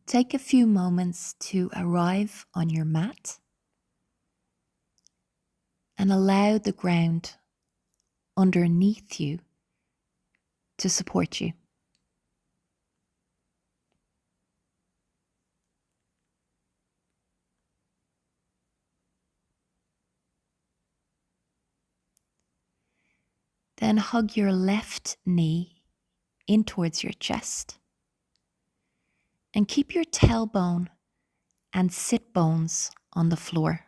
Take a few moments to arrive on your mat and allow the ground underneath you to support you. Then hug your left knee in towards your chest and keep your tailbone and sit bones on the floor.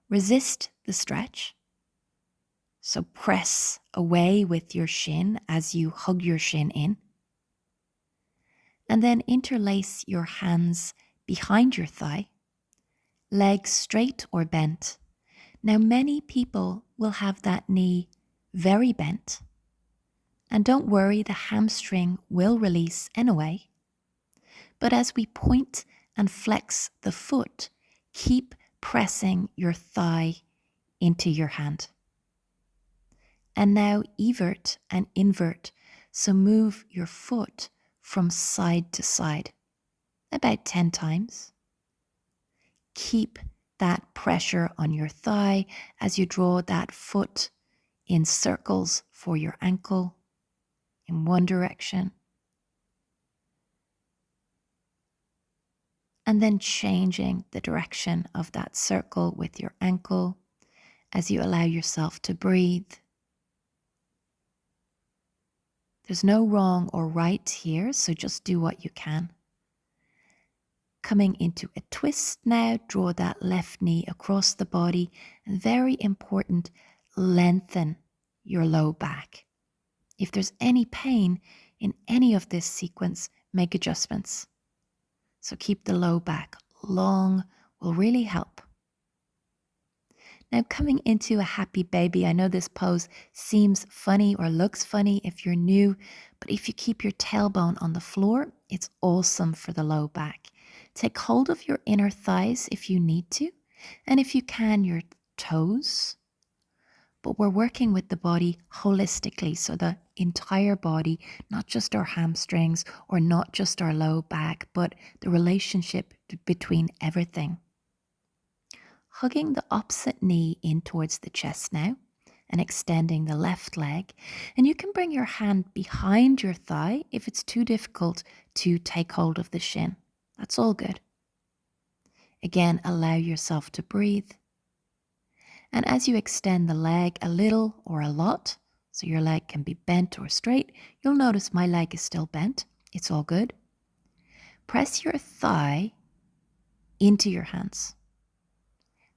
Resist the stretch. So press away with your shin as you hug your shin in. And then interlace your hands behind your thigh, legs straight or bent. Now, many people will have that knee very bent. And don't worry, the hamstring will release anyway. But as we point and flex the foot, keep pressing your thigh into your hand. And now evert and invert, so move your foot from side to side, about 10 times. Keep that pressure on your thigh as you draw that foot in circles for your ankle in one direction. And then changing the direction of that circle with your ankle as you allow yourself to breathe. There's no wrong or right here, so just do what you can. Coming into a twist now, draw that left knee across the body, and very important, lengthen your low back. If there's any pain in any of this sequence, make adjustments. So keep the low back long will really help. Now coming into a happy baby, I know this pose seems funny or looks funny if you're new, but if you keep your tailbone on the floor, it's awesome for the low back. Take hold of your inner thighs if you need to, and if you can, your toes. But we're working with the body holistically, so the entire body, not just our hamstrings or not just our low back, but the relationship between everything. Hugging the opposite knee in towards the chest now and extending the left leg. And you can bring your hand behind your thigh if it's too difficult to take hold of the shin. That's all good. Again, allow yourself to breathe. And as you extend the leg a little or a lot, so your leg can be bent or straight, you'll notice my leg is still bent. It's all good. Press your thigh into your hands.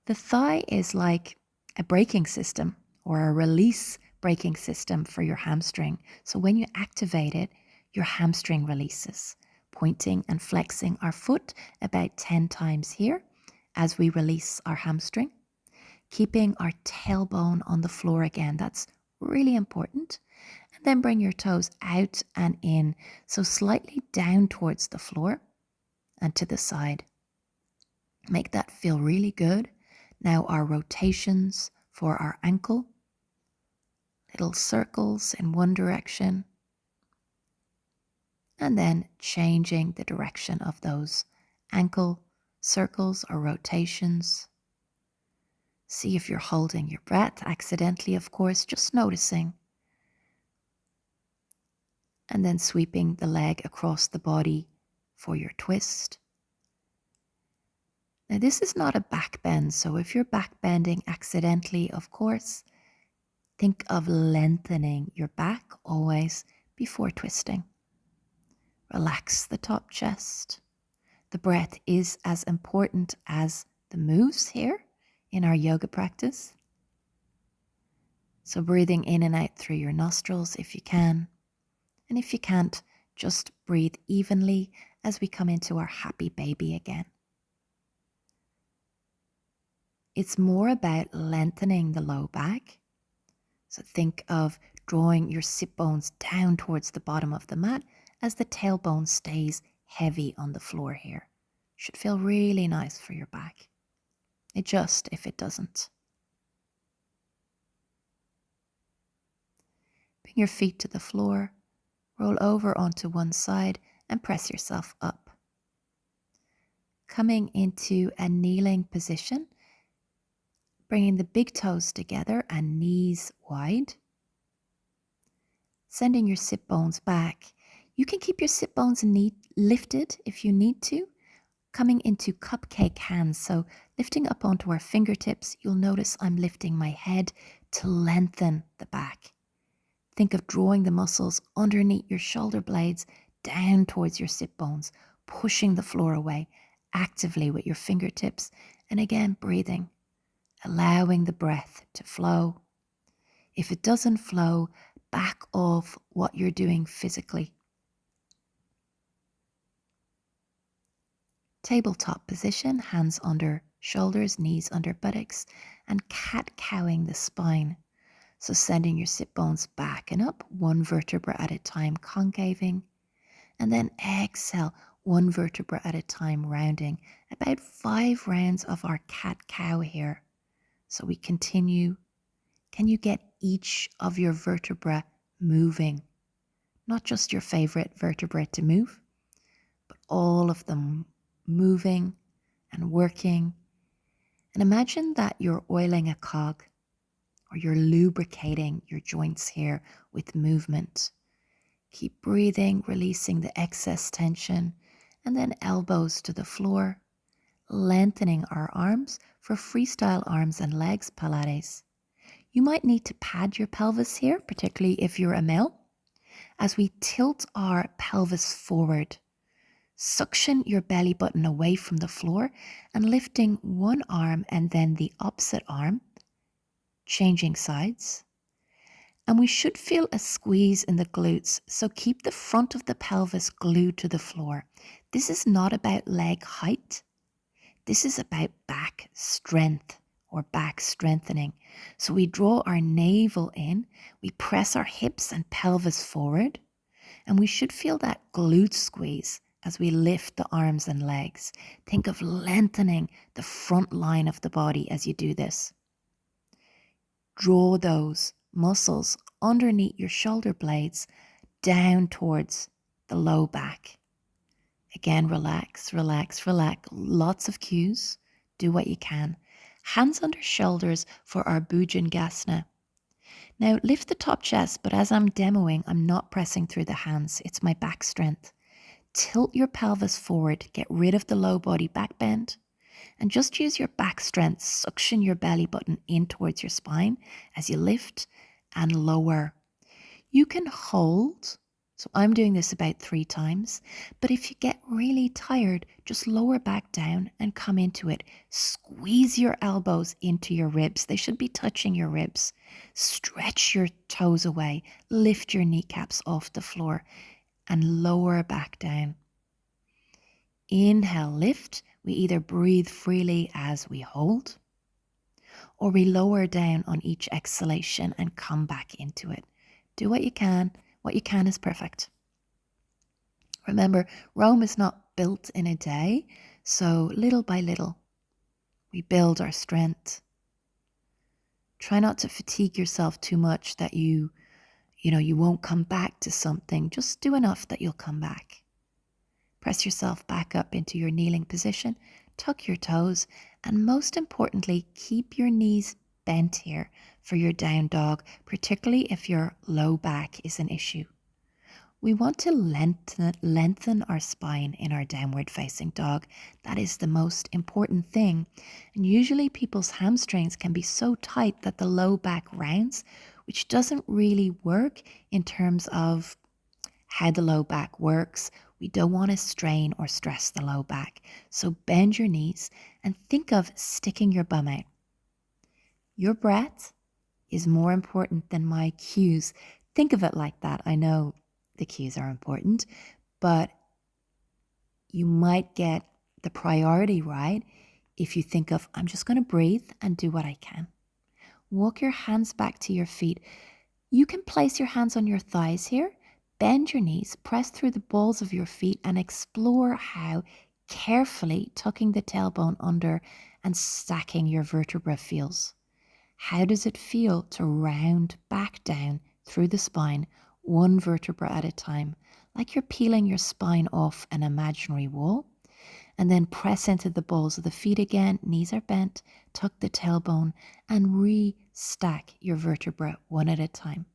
The thigh is like a braking system or a release braking system for your hamstring. So when you activate it, your hamstring releases. Pointing and flexing our foot about 10 times here as we release our hamstring. Keeping our tailbone on the floor again. That's really important. And then bring your toes out and in. So slightly down towards the floor and to the side. Make that feel really good. Now our rotations for our ankle. Little circles in one direction. And then changing the direction of those ankle circles or rotations. See if you're holding your breath accidentally, of course, just noticing. And then sweeping the leg across the body for your twist. Now this is not a back bend, so if you're back bending accidentally, of course, think of lengthening your back always before twisting. Relax the top chest. The breath is as important as the moves here in our yoga practice. So breathing in and out through your nostrils if you can. And if you can't, just breathe evenly as we come into our happy baby again. It's more about lengthening the low back. So think of drawing your sit bones down towards the bottom of the mat as the tailbone stays heavy on the floor here. Should feel really nice for your back. Adjust if it doesn't. Bring your feet to the floor, roll over onto one side and press yourself up. Coming into a kneeling position, bringing the big toes together and knees wide. Sending your sit bones back. You can keep your sit bones lifted if you need to. Coming into cupcake hands, so lifting up onto our fingertips, you'll notice I'm lifting my head to lengthen the back. Think of drawing the muscles underneath your shoulder blades down towards your sit bones, pushing the floor away actively with your fingertips, and again breathing, allowing the breath to flow. If it doesn't flow, back off what you're doing physically. Tabletop position, hands under shoulders, knees under buttocks, and cat-cowing the spine. So sending your sit bones back and up, one vertebra at a time, concaving. And then exhale, one vertebra at a time, rounding. About 5 rounds of our cat-cow here. So we continue. Can you get each of your vertebra moving? Not just your favorite vertebrae to move, but all of them moving and working. And imagine that you're oiling a cog, or you're lubricating your joints here with movement. Keep breathing, releasing the excess tension, and then elbows to the floor, lengthening our arms for freestyle arms and legs Pilates. You might need to pad your pelvis here, particularly if you're a male, as we tilt our pelvis forward. Suction your belly button away from the floor and lifting one arm and then the opposite arm, changing sides. And we should feel a squeeze in the glutes, so keep the front of the pelvis glued to the floor. This is not about leg height. This is about back strength or back strengthening. So we draw our navel in, we press our hips and pelvis forward, and we should feel that glute squeeze as we lift the arms and legs. Think of lengthening the front line of the body as you do this. Draw those muscles underneath your shoulder blades down towards the low back. Again, relax, relax, relax. Lots of cues. Do what you can. Hands under shoulders for our Bhujangasana. Now lift the top chest, but as I'm demoing, I'm not pressing through the hands. It's my back strength. Tilt your pelvis forward, get rid of the low body back bend, and just use your back strength. Suction your belly button in towards your spine as you lift and lower. You can hold, so I'm doing this about 3 times, but if you get really tired, just lower back down and come into it. Squeeze your elbows into your ribs. They should be touching your ribs. Stretch your toes away. Lift your kneecaps off the floor and lower back down. Inhale, lift. We either breathe freely as we hold, or we lower down on each exhalation and come back into it. Do what you can. What you can is perfect. Remember, Rome is not built in a day, so little by little, we build our strength. Try not to fatigue yourself too much that you won't come back to something. Just do enough that you'll come back. Press yourself back up into your kneeling position, tuck your toes, and most importantly, keep your knees bent here for your down dog, particularly if your low back is an issue. We want to lengthen our spine in our downward facing dog. That is the most important thing. And usually people's hamstrings can be so tight that the low back rounds, which doesn't really work in terms of how the low back works. We don't want to strain or stress the low back. So bend your knees and think of sticking your bum out. Your breath is more important than my cues. Think of it like that. I know the cues are important, but you might get the priority right if you think of, I'm just going to breathe and do what I can. Walk your hands back to your feet. You can place your hands on your thighs here, bend your knees, press through the balls of your feet, and explore how carefully tucking the tailbone under and stacking your vertebra feels. How does it feel to round back down through the spine, one vertebra at a time, like you're peeling your spine off an imaginary wall. And then press into the balls of the feet again. Knees are bent. Tuck the tailbone and re-stack your vertebra one at a time.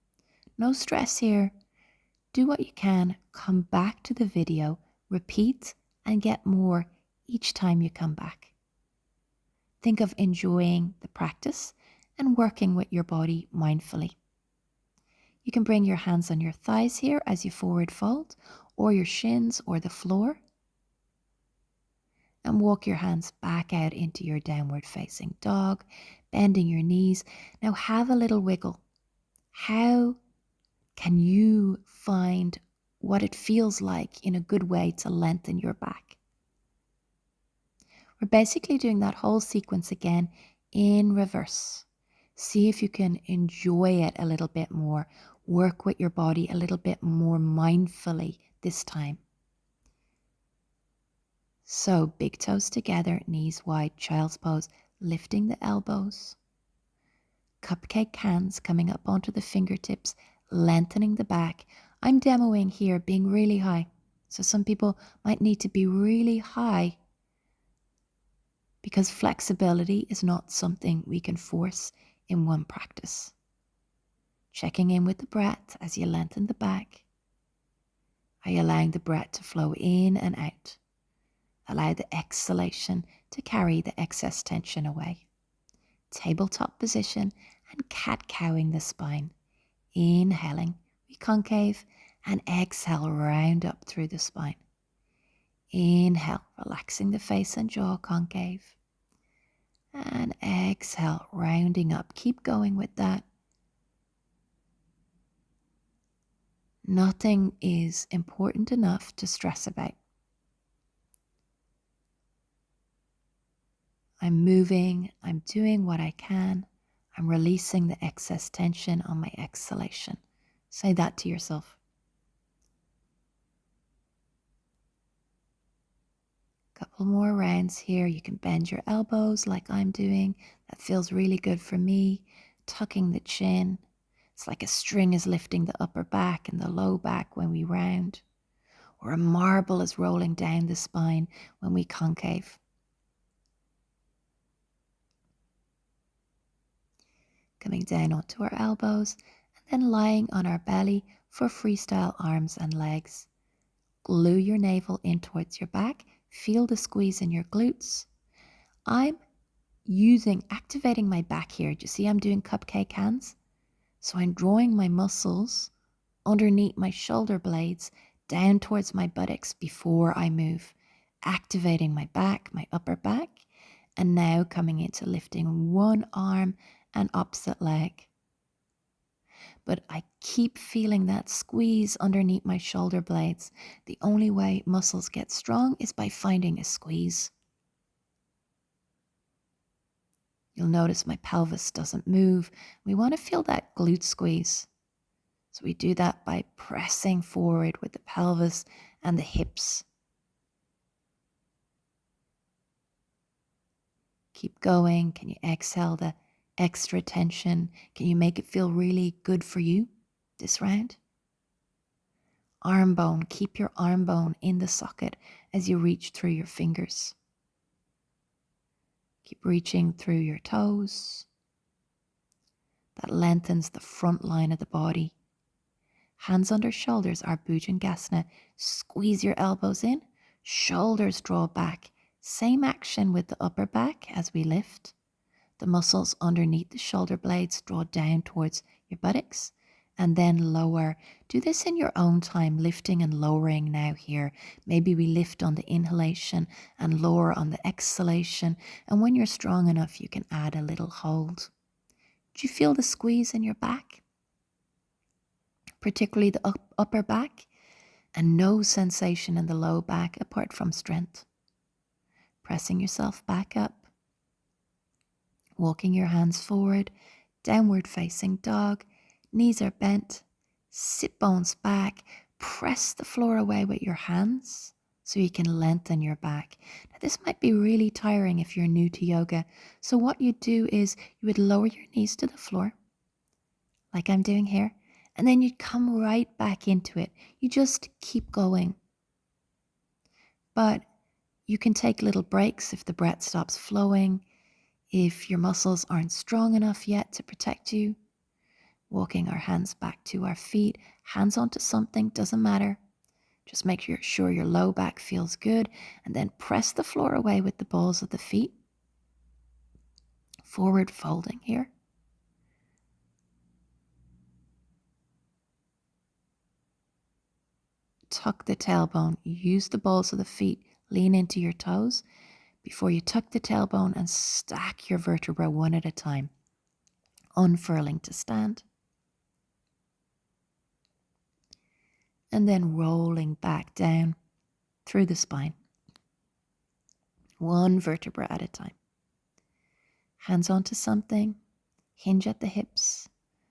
No stress here. Do what you can. Come back to the video. Repeat and get more each time you come back. Think of enjoying the practice and working with your body mindfully. You can bring your hands on your thighs here as you forward fold, or your shins or the floor. And walk your hands back out into your downward facing dog, bending your knees. Now have a little wiggle. How can you find what it feels like in a good way to lengthen your back? We're basically doing that whole sequence again in reverse. See if you can enjoy it a little bit more. Work with your body a little bit more mindfully this time. So big toes together, knees wide, child's pose, lifting the elbows. Cupcake hands coming up onto the fingertips, lengthening the back. I'm demoing here being really high. So some people might need to be really high because flexibility is not something we can force in one practice. Checking in with the breath as you lengthen the back. Are you allowing the breath to flow in and out? Allow the exhalation to carry the excess tension away. Tabletop position and cat-cowing the spine. Inhaling, we concave, and exhale, round up through the spine. Inhale, relaxing the face and jaw, concave. And exhale, rounding up. Keep going with that. Nothing is important enough to stress about. I'm moving, I'm doing what I can. I'm releasing the excess tension on my exhalation. Say that to yourself. Couple more rounds here. You can bend your elbows like I'm doing. That feels really good for me. Tucking the chin. It's like a string is lifting the upper back and the low back when we round. Or a marble is rolling down the spine when we concave. Coming down onto our elbows and then lying on our belly for freestyle arms and legs. Glue your navel in towards your back. Feel the squeeze in your glutes. I'm activating my back here. Do you see I'm doing cupcake hands? So I'm drawing my muscles underneath my shoulder blades down towards my buttocks before I move. Activating my back, my upper back. And now coming into lifting one arm and opposite leg. But I keep feeling that squeeze underneath my shoulder blades. The only way muscles get strong is by finding a squeeze. You'll notice my pelvis doesn't move. We want to feel that glute squeeze. So we do that by pressing forward with the pelvis and the hips. Keep going. Can you exhale the extra tension? Can you make it feel really good for you this round? Arm bone, keep your arm bone in the socket as you reach through your fingers. Keep reaching through your toes. That lengthens the front line of the body. Hands under shoulders are Bhujangasana. Squeeze your elbows in, shoulders draw back. Same action with the upper back as we lift. The muscles underneath the shoulder blades draw down towards your buttocks and then lower. Do this in your own time, lifting and lowering now here. Maybe we lift on the inhalation and lower on the exhalation. And when you're strong enough, you can add a little hold. Do you feel the squeeze in your back? Particularly the upper back, and no sensation in the low back apart from strength. Pressing yourself back up. Walking your hands forward, downward facing dog. Knees are bent, sit bones back, press the floor away with your hands so you can lengthen your back. Now this might be really tiring if you're new to yoga. So what you do is you would lower your knees to the floor, like I'm doing here, And then you'd come right back into it. You just keep going. But you can take little breaks if the breath stops flowing, if your muscles aren't strong enough yet to protect you. Walking our hands back to our feet, hands onto something, doesn't matter. Just make sure your low back feels good, and then press the floor away with the balls of the feet. Forward folding here. Tuck the tailbone. Use the balls of the feet. Lean into your toes before you tuck the tailbone and stack your vertebra one at a time. Unfurling to stand. And then rolling back down through the spine. One vertebra at a time. Hands onto something. Hinge at the hips.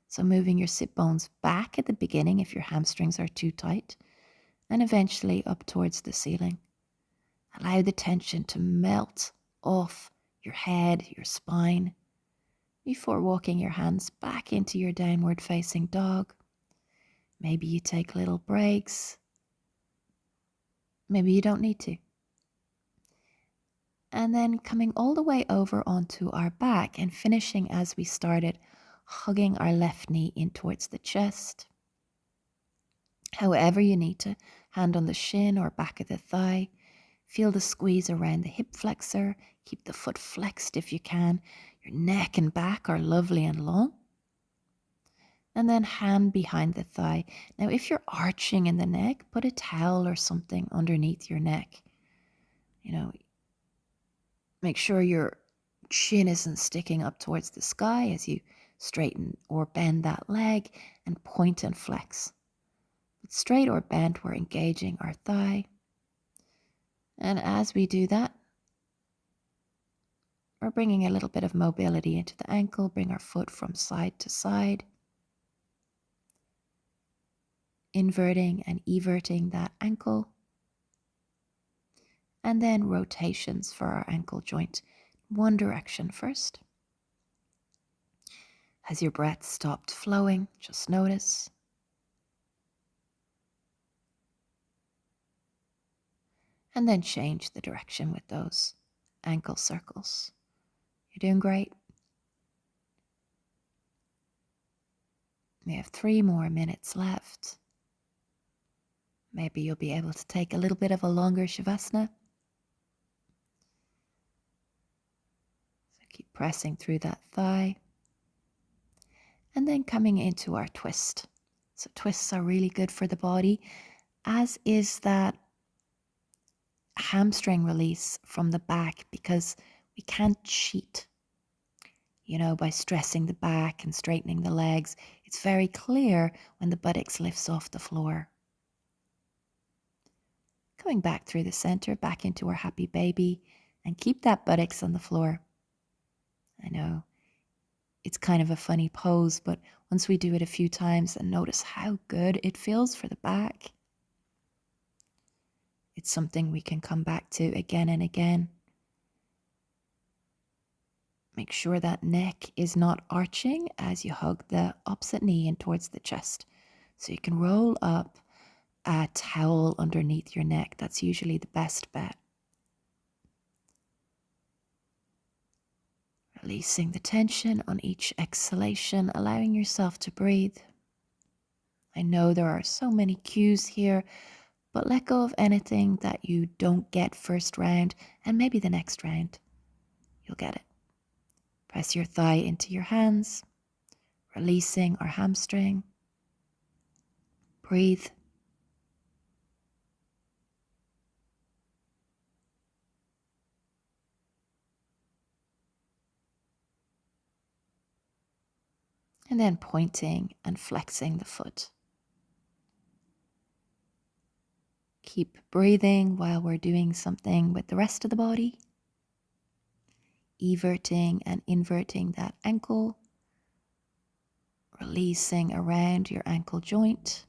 So moving your sit bones back at the beginning if your hamstrings are too tight, and eventually up towards the ceiling. Allow the tension to melt off your head, your spine, before walking your hands back into your downward facing dog. Maybe you take little breaks. Maybe you don't need to. And then coming all the way over onto our back and finishing as we started, hugging our left knee in towards the chest. However you need to, hand on the shin or back of the thigh. Feel the squeeze around the hip flexor. Keep the foot flexed if you can. Your neck and back are lovely and long. And then hand behind the thigh. Now, if you're arching in the neck, put a towel or something underneath your neck. Make sure your chin isn't sticking up towards the sky as you straighten or bend that leg, and point and flex. But straight or bent, we're engaging our thigh. And as we do that, we're bringing a little bit of mobility into the ankle. Bring our foot from side to side. Inverting and everting that ankle. And then rotations for our ankle joint. One direction first. Has your breath stopped flowing? Just notice. And then change the direction with those ankle circles. You're doing great. We have 3 more minutes left. Maybe you'll be able to take a little bit of a longer Shavasana. So keep pressing through that thigh. And then coming into our twist. So twists are really good for the body, as is that hamstring release from the back, because we can't cheat. By stressing the back and straightening the legs, it's very clear when the buttocks lifts off the floor. Coming back through the center, back into our happy baby, and keep that buttocks on the floor. I know it's kind of a funny pose, but once we do it a few times and notice how good it feels for the back, it's something we can come back to again and again. Make sure that neck is not arching as you hug the opposite knee in towards the chest. So you can roll up a towel underneath your neck. That's usually the best bet. Releasing the tension on each exhalation, allowing yourself to breathe. I know there are so many cues here, but let go of anything that you don't get first round, and maybe the next round you'll get it. Press your thigh into your hands, releasing our hamstring. Breathe. And then pointing and flexing the foot. Keep breathing while we're doing something with the rest of the body. Everting and inverting that ankle. Releasing around your ankle joint.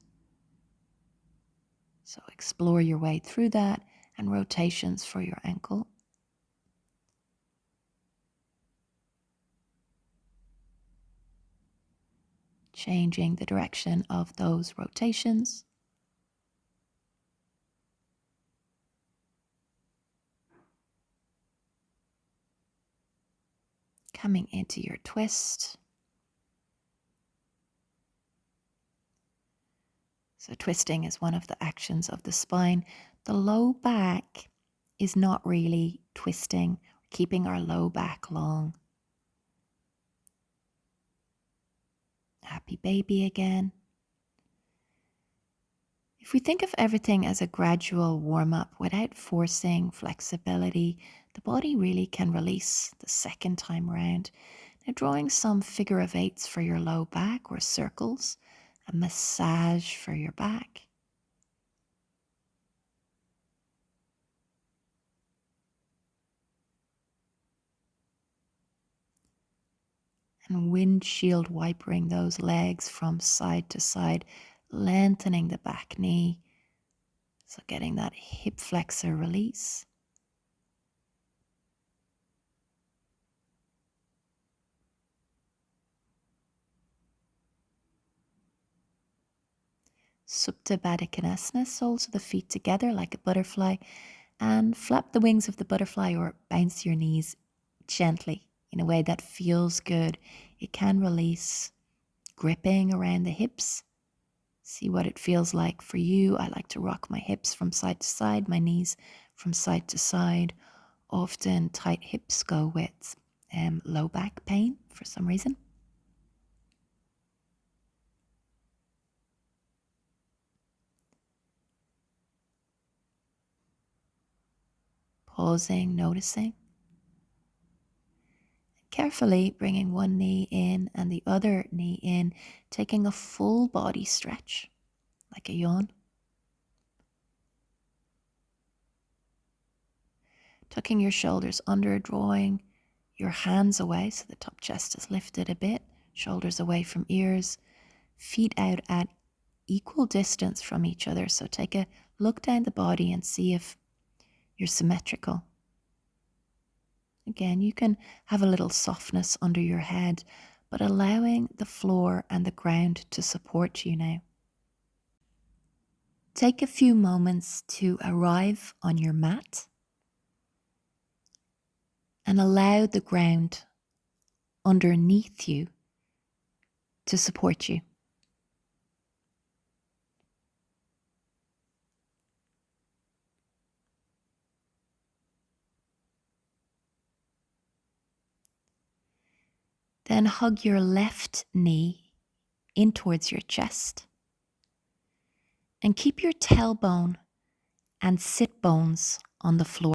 So explore your way through that, and rotations for your ankle. changing the direction of those rotations. Coming into your twist. So twisting is one of the actions of the spine. The low back is not really twisting, keeping our low back long. Happy baby again. If we think of everything as a gradual warm-up without forcing flexibility, the body really can release the second time round. Now drawing some figure of eights for your low back or circles, a massage for your back. And windshield wipering those legs from side to side, lengthening the back knee. So getting that hip flexor release. Supta Baddha Konasana, soles of the feet together like a butterfly, and flap the wings of the butterfly or bounce your knees gently in a way that feels good. It can release gripping around the hips. See what it feels like for you. I like to rock my hips from side to side, my knees from side to side. Often tight hips go with low back pain for some reason. Pausing, noticing. Carefully bringing one knee in and the other knee in, taking a full body stretch, like a yawn. Tucking your shoulders under, drawing your hands away so the top chest is lifted a bit, shoulders away from ears, feet out at equal distance from each other. So take a look down the body and see if you're symmetrical. Again, you can have a little softness under your head, but allowing the floor and the ground to support you now. Take a few moments to arrive on your mat and allow the ground underneath you to support you. Then hug your left knee in towards your chest and keep your tailbone and sit bones on the floor.